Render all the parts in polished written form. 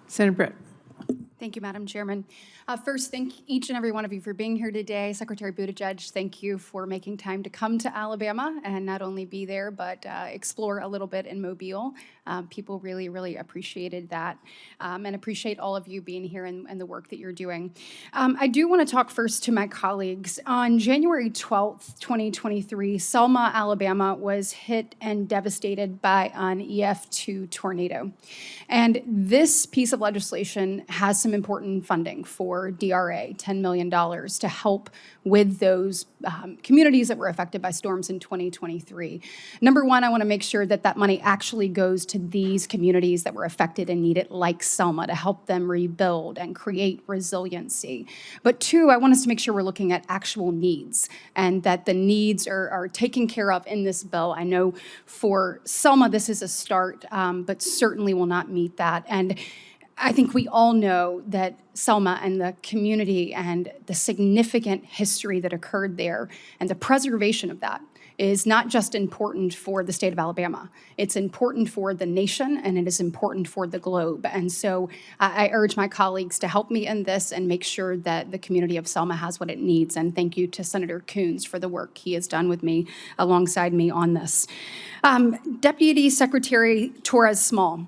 Sen Britt. Thank you, Madam Chairman. First, thank each and every one of you for being here today. Secretary Buttigieg, thank you for making time to come to Alabama and not only be there, but explore a little bit in Mobile. People really, really appreciated that and appreciate all of you being here and the work that you're doing. I do want to talk first to my colleagues. On January 12th, 2023, Selma, Alabama was hit and devastated by an EF2 tornado. And this piece of legislation has some important funding for DRA, $10 million, to help with those communities that were affected by storms in 2023. Number one, I want to make sure that that money actually goes to these communities that were affected and need it, like Selma, to help them rebuild and create resiliency. But two, I want us to make sure we're looking at actual needs and that the needs are taken care of in this bill. I know for Selma, this is a start, but certainly will not meet that. And I think we all know that Selma and the community and the significant history that occurred there and the preservation of that is not just important for the state of Alabama. It's important for the nation and it is important for the globe. And so I urge my colleagues to help me in this and make sure that the community of Selma has what it needs. And thank you to Senator Coons for the work he has done with me alongside me on this. Deputy Secretary Torres Small.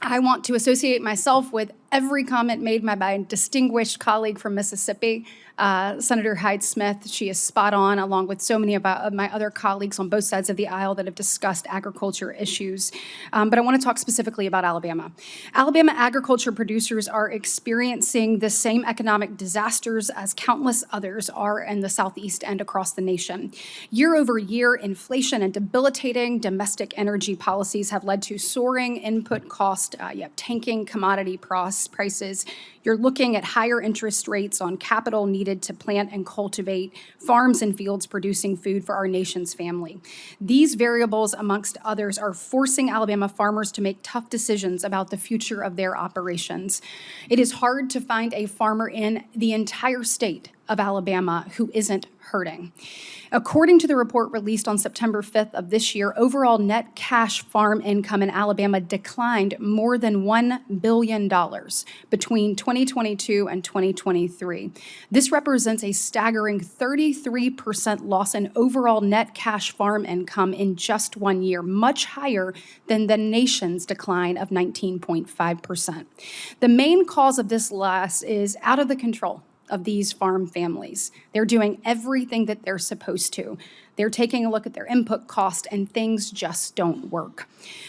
I want to associate myself with every comment made by my distinguished colleague from Mississippi, Senator Hyde-Smith. She is spot on, along with so many of my other colleagues on both sides of the aisle that have discussed agriculture issues. But I want to talk specifically about Alabama. Alabama agriculture producers are experiencing the same economic disasters as countless others are in the Southeast and across the nation. Year over year, inflation and debilitating domestic energy policies have led to soaring input cost, tanking commodity prices. You're looking at higher interest rates on capital needed to plant and cultivate farms and fields producing food for our nation's family. These variables, amongst others, are forcing Alabama farmers to make tough decisions about the future of their operations. It is hard to find a farmer in the entire state of Alabama who isn't hurting. According to the report released on September 5th of this year, overall net cash farm income in Alabama declined more than $1 billion between 2022 and 2023. This represents a staggering 33% loss in overall net cash farm income in just 1 year, much higher than the nation's decline of 19.5%. The main cause of this loss is out of the control of these farm families. They're doing everything that they're supposed to. They're taking a look at their input cost and things just don't work.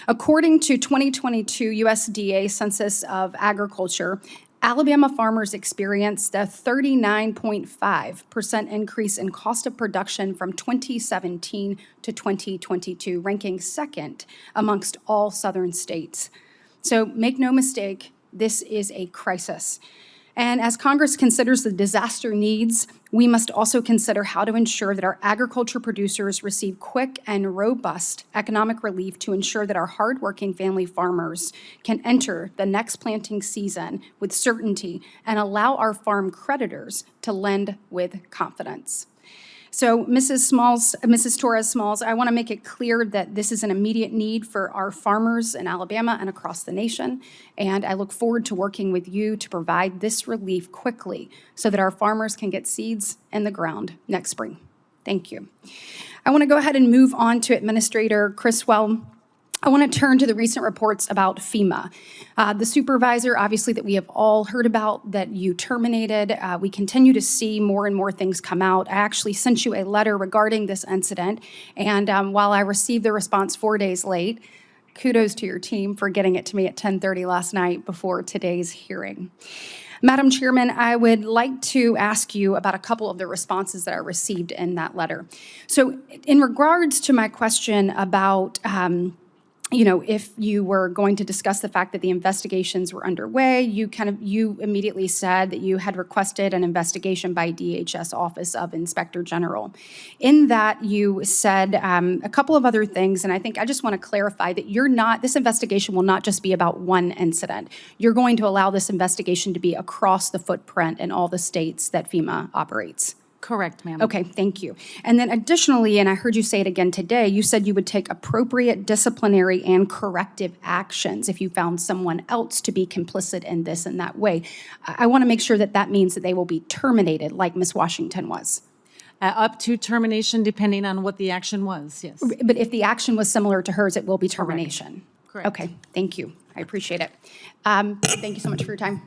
According to 2022 USDA Census of Agriculture, Alabama farmers experienced a 39.5% increase in cost of production from 2017 to 2022, ranking second amongst all southern states. So make no mistake, this is a crisis. And as Congress considers the disaster needs, we must also consider how to ensure that our agriculture producers receive quick and robust economic relief to ensure that our hardworking family farmers can enter the next planting season with certainty and allow our farm creditors to lend with confidence. So, Mrs. Torres Smalls, I want to make it clear that this is an immediate need for our farmers in Alabama and across the nation, and I look forward to working with you to provide this relief quickly so that our farmers can get seeds in the ground next spring. Thank you. I want to go ahead and move on to Administrator Criswell. I want to turn to the recent reports about FEMA. The supervisor, obviously, that we have all heard about that you terminated. We continue to see more and more things come out. I actually sent you a letter regarding this incident, and while I received the response 4 days late, kudos to your team for getting it to me at 10:30 last night before today's hearing. Madam Chairman, I would like to ask you about a couple of the responses that I received in that letter. So in regards to my question about if you were going to discuss the fact that the investigations were underway, you immediately said that you had requested an investigation by DHS Office of Inspector General. In that, you said a couple of other things, and I think I just want to clarify that this investigation will not just be about one incident. You're going to allow this investigation to be across the footprint in all the states that FEMA operates. Correct, ma'am. Okay, thank you. And then additionally, and I heard you say it again today, you said you would take appropriate disciplinary and corrective actions if you found someone else to be complicit in this and that way. I want to make sure that that means that they will be terminated like Ms. Washington was. Up to termination, depending on what the action was, yes. But if the action was similar to hers, it will be termination. Correct. Okay, thank you. I appreciate it. Thank you so much for your time.